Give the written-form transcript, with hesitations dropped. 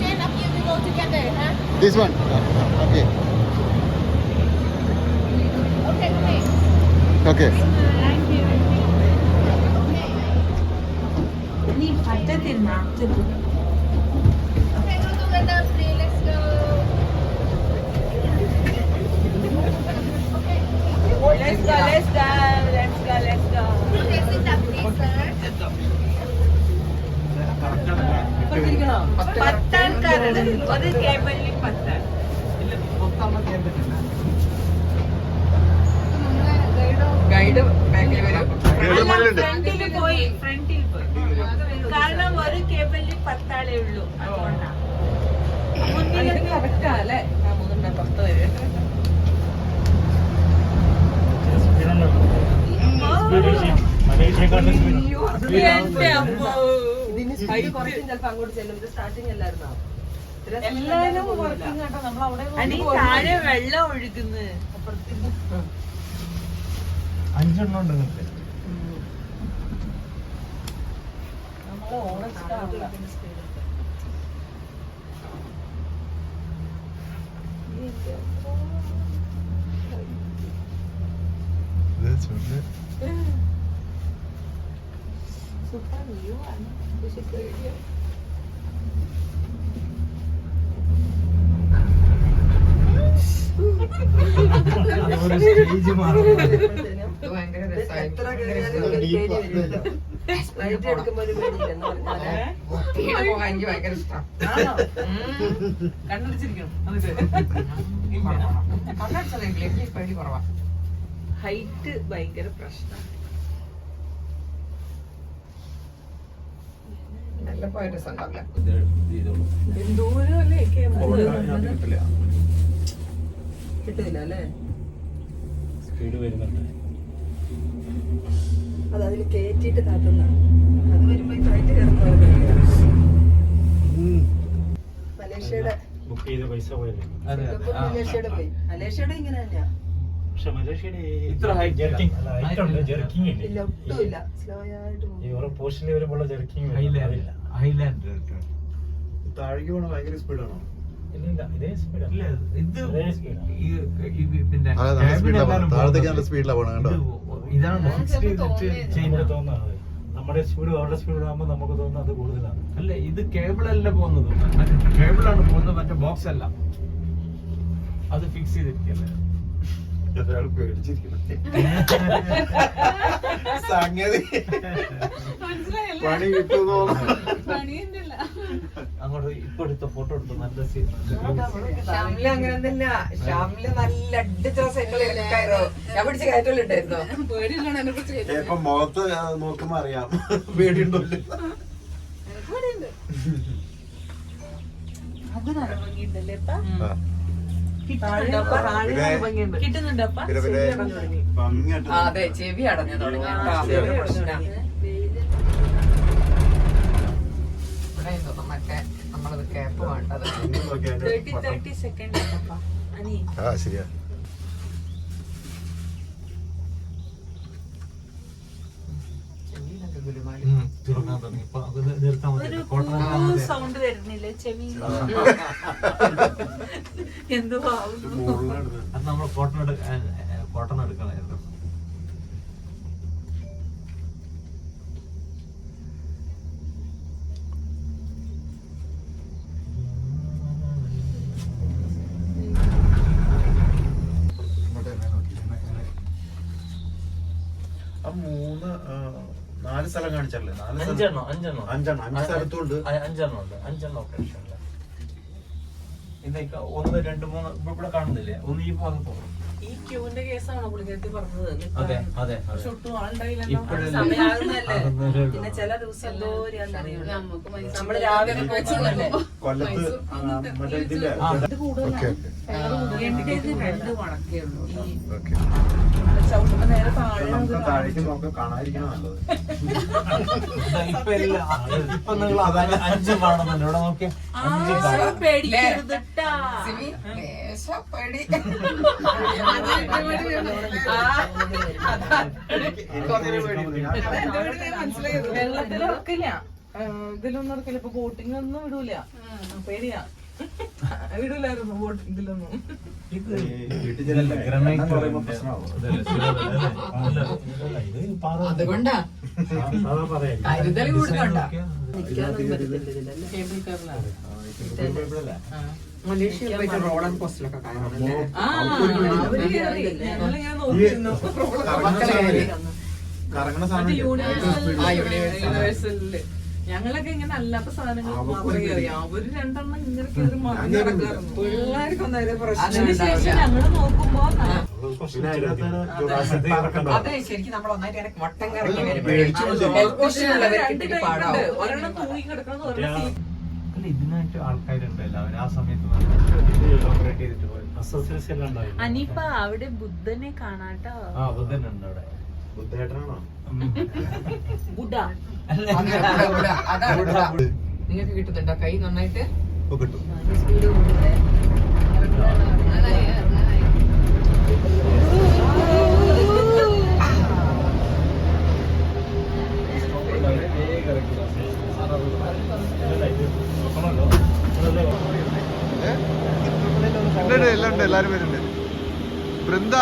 Ten of you will go together, huh? This one. Okay. Okay, okay. Okay. Thank you. നീ പറ്റത്തില്ല Okay, go together, please. Let's go. Okay. Let's go, let's go, let's go, let's go. Okay, sit down, please, sir. പത്താൾക്കാരുടെ ഒരു കേബിളിൽ 10 guide ബാക്കിൽ വരും. ഫ്രണ്ടിൽ പോയി കാരണം ഒരു കേബിളിൽ 10 ആളേ ഉള്ളൂ അതുകൊണ്ടാണ് കറക്റ്റാ അല്ലേ? 10 പേര്. എന്റെ അമ്മോ ഇതിന് സ്പീഡ് കുറച്ചും ചിലപ്പോ അങ്ങോട്ട് ചെല്ലും. ഇത് സ്റ്റാർട്ടിങ് അല്ലായിരുന്നോ? എല്ലാരും അനി താഴെ വെള്ളം ഒഴുകുന്നു അഞ്ചെണ്ണം ഉണ്ട് നിങ്ങൾക്ക്. സൂപ്പർ വ്യൂ ആണ് പക്ഷെ പേടിയോ സ്റ്റേജ് മാറും. ഇത് ഭയങ്കര രസമായി. എത്ര കേറിയാലും ഫ്ലൈറ്റ് എടുക്കുമ്പോ ഒരു പേടിയില്ല എന്ന് പറഞ്ഞാല് സ്പീഡ് പോകാൻ എനിക്ക് ഭയങ്കര ഇഷ്ടം. കണ്ണടിച്ചിരിക്കണം. കണ്ണടിച്ചതെങ്കിൽ പേടി കുറവാ. ഹൈറ്റ് ഭയങ്കര പ്രശ്നം നല്ല പോയ രസം ഉണ്ടാവില്ല. ദൂരമല്ലേ കിട്ടില്ല അല്ലേ? സ്പീഡ് വരുന്നുണ്ട്. അത് അതിൽ കയറ്റിയിട്ട് താത്തുന്ന അത് വരുമ്പോ ഈ ഫ്ലൈറ്റ് കയറുന്ന മലേഷ്യയുടെ ബുക്ക് ചെയ്ത പൈസ പോയല്ലേ. മലേഷ്യയുടെ പോയി. മലേഷ്യയുടെ ഇങ്ങനെ തന്നെയാ. പക്ഷെ മലേഷ്യയുടെ ഇത്ര ജെർക്കിംഗ് ഉണ്ട്, ജെർക്കിംഗ് ഇല്ല. ഇല്ല, ഒട്ടും ഇല്ല. സ്ലോ ആയിട്ട് പോകും. ഈ ഓരോ പോസ്റ്റിൽ വരുമ്പോൾ ജെർക്കിംഗ് ഇല്ല. താഴേക്ക് പോണ ഭയങ്കര സ്പീഡാണോ? ഇല്ല, ഇതേ സ്പീഡാണ്. താഴത്തേക്ക് നല്ല സ്പീഡിലാ പോണ കണ്ടോ? ഇതാണ് ഫിക്സ് ചെയ്തിട്ട് ചെയ്യുന്നത് തോന്നുന്നത്. നമ്മുടെ സ്പീഡ് അവരുടെ സ്പീഡ് ആകുമ്പോൾ നമുക്ക് തോന്നുന്നത് അത് കൂടുതലാണ്. അല്ല, ഇത് കേബിൾ അല്ല പോകുന്നത്, കേബിളാണ് പോകുന്നത്, മറ്റേ ബോക്സ് അല്ല. അത് ഫിക്സ് ചെയ്തിരിക്കല്ലേ. സംഗതി പണി കിട്ടുന്നോ? അങ്ങോട്ട് ഇപ്പൊ എടുത്ത ഫോട്ടോ എടുത്തു. നല്ല സീൻ. ഷാമില അങ്ങനെ ഒന്നല്ല. ഷാമില നല്ല അടിച്ച സൈക്കിൾ ഞാൻ പിടിച്ച് കയറ്റലുണ്ടായിരുന്നോ? ഇപ്പൊ മുഖത്ത് നോക്കുമ്പോ അറിയാം പേടിയുണ്ടോ? അത് നല്ല ഭംഗിയുണ്ടല്ലേ കിട്ടുന്നുണ്ടോ? അതെ, ചെവി അടഞ്ഞു തുടങ്ങി. മറ്റേ നമ്മളത് ക്യാപ്പ് വേണ്ടത്. 30 സെക്കൻഡ് ശരിയാ. തുറക്കാൻ തുടങ്ങി. ഇപ്പൊ അത് നിർത്താൻ ഒരു സൗണ്ട് വരുന്നില്ലേ ചെവി എന്തോ ആവുന്നു. അത് നമ്മൾ കോട്ടൺ എടുക്കണമായിരുന്നു. നാല് സ്ഥലം കാണിച്ചല്ലേ? അഞ്ചെണ്ണം സ്ഥലത്തുണ്ട്. അഞ്ചെണ്ണം ഓപ്പറേഷനില്ല. ഇതൊക്കെ 1, 2, 3 ഇവിടെ കാണുന്നില്ലേ? ഒന്ന് ഈ ഭാഗത്ത് പോകും. ഈ ക്യൂവിന്റെ കേസാണോ പുള്ളിക്കാരത്തി പറഞ്ഞത്? അതെ. ഒട്ടും ആളുണ്ടായില്ലല്ലോ. ഇപ്പോഴല്ലേ? സമയാകുന്നല്ലേ. പിന്നെ ചില ദിവസം എന്തോ നമ്മള് രാവിലെ വെച്ചതല്ലേ കൊല്ലത്ത് മറ്റേ ഇതില്ലേ? ഇത് കൂടുതലാണ്. എന്റെ 2 മടക്കേ ഉള്ളൂ. ചവിട്ടുമ്പോ നേരെ താഴെ നമുക്ക് താഴേക്ക് നോക്കാം, കാണാതിരിക്കണം നല്ലത്. ഇപ്പൊ ഇപ്പൊ നിങ്ങൾ അതാണ് 5 കാണുന്നുണ്ട് ഇവിടെ നോക്കിയാ 5 കാണാം. പേടിക്കരുതട്ടാ. സിമി, ലേശം പേടി. വെള്ളത്തിൽ ഇറക്കില്ല, ഇതിലൊന്നും ഇറക്കില്ല. ഇപ്പൊ ബോട്ടിംഗ് ഒന്നും വിടൂല, പേടിയാ. വിടൂലായിരുന്നു ഇതിലൊന്നും. ഇത് വീട്ടിൽ ഇതല്ല, ചെല്ലുമ്പോ ഗ്രാനൈറ്റ് എണ്ണം കുറയുമ്പോ പ്രശ്നമാവും. ഇതല്ലേ, ശിലതല്ലേ? അല്ല. ഇത് പാറ അതുകൊണ്ടാ സാധാ പറയാം. കരുതൽ കൂടുന്നുണ്ടാ. കേബിൾ കാറിലാണ്. മലേഷ്യയിൽ പോയിട്ട് റോഡ് ആൻഡ് കോസ്റ്റിലൊക്കെ കാണാമല്ലേ? അവര് കയറി, ഞങ്ങളിങ്ങനെ നോക്കിയിരുന്നു. കറങ്ങണ മറ്റേ സാധനം യൂണിവേഴ്സലില് ഞങ്ങളൊക്കെ ഇങ്ങനെ അല്ലാത്ത സാധനങ്ങൾ മാത്രമേ കയറി. അവര് 2 എണ്ണം ഇങ്ങനെ കയറി മറിഞ്ഞ് നടക്കാറുണ്ട്. പിള്ളേർക്കൊന്നും അതിന് പ്രശ്നം അതിനുശേഷം ഉണ്ടാവില്ല. ഞങ്ങള് നോക്കുമ്പോ പിന്നെ അതിനകത്ത് ജുറാസിക് പാർക്ക് ഉണ്ടോ? അതെ, ശരിക്കും നമ്മൾ ഒന്നായിട്ട് ഇങ്ങനെ വട്ടം കറങ്ങി പേടിച്ചു പോകും. ഹെൽത്ത് ഇഷ്യൂ ഉള്ളവർക്ക് ഇത്തിരി പാടാവും. ഒരെണ്ണം തൂങ്ങി കിടക്കുന്നത് ഒരെണ്ണം അല്ല, ഇതിനായിട്ട് ആൾക്കാരുണ്ടല്ലോ, അവർ ആ സമയത്ത് ഓപ്പറേറ്റ് ചെയ്തിട്ട് പോയി. അസോസിയേഷൻ എല്ലാം ഉണ്ടാവില്ല. അനിപ്പ അവിടെ ബുദ്ധനെ കാണാട്ടോ. ആ ബുദ്ധനുണ്ട് അവിടെ. ബുദ്ധേട്ടനാണോ? ബുദ്ധ നിങ്ങൾക്ക് കിട്ടുന്നുണ്ടോ കൈ നന്നായിട്ട്? ഇപ്പൊ കിട്ടും. നോക്കണമല്ലോ. എല്ലാം ഉണ്ട്, എല്ലാരും വരുന്നുണ്ട്. വൃന്ദ